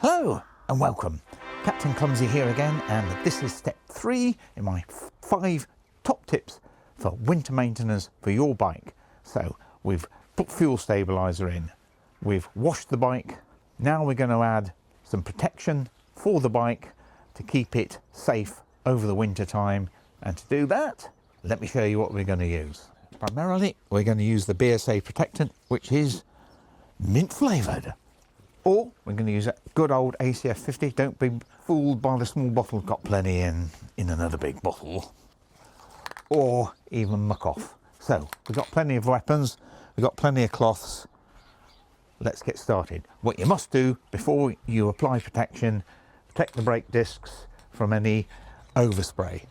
Hello and welcome. Captain Clumsy here again, and this is step 3 in my 5 top tips for winter maintenance for your bike. So we've put fuel stabilizer in, we've washed the bike, now we're going to add some protection for the bike to keep it safe over the winter time. And to do that, let me show you what we're going to use. Primarily we're going to use the BSA protectant, which is mint flavoured. Or we're going to use a good old ACF 50. Don't be fooled by the small bottle, got plenty in another big bottle. Or even muck off. So we've got plenty of weapons, we've got plenty of cloths. Let's get started. What you must do before you apply protection, protect the brake discs from any overspray.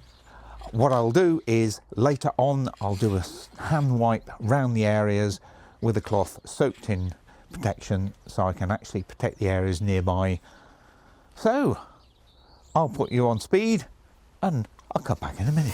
What I'll do is later on I'll do a hand wipe round the areas with a cloth soaked in protection so I can actually protect the areas nearby. So I'll put you on speed and I'll come back in a minute.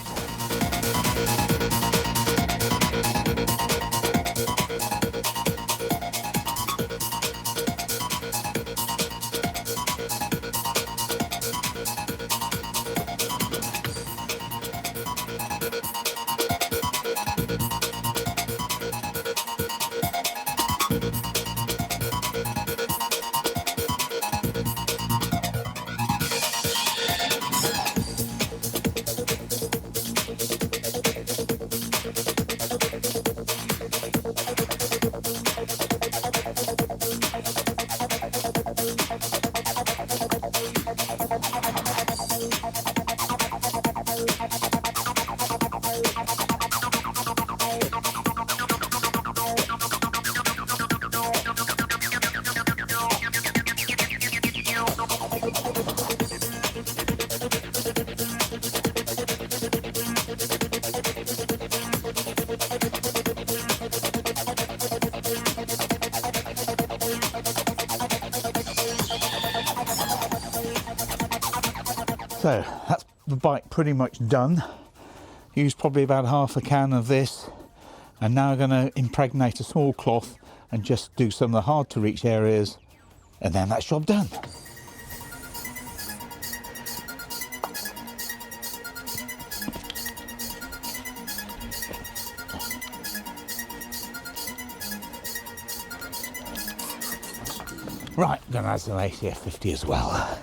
So that's the bike pretty much done. Used probably about half a can of this, and now I'm going to impregnate a small cloth and just do some of the hard to reach areas, and then that's job done. Right, I'm going to add some ACF 50 as well.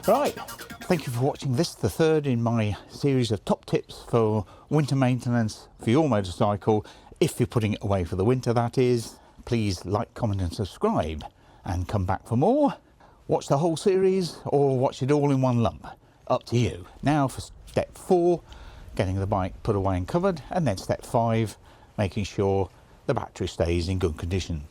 Right, thank you for watching this, the third in my series of top tips for winter maintenance for your motorcycle. If you're putting it away for the winter, that is. Please like, comment and subscribe and come back for more. Watch the whole series or watch it all in one lump, up to you. Now for step 4, getting the bike put away and covered, and then step 5, making sure the battery stays in good condition.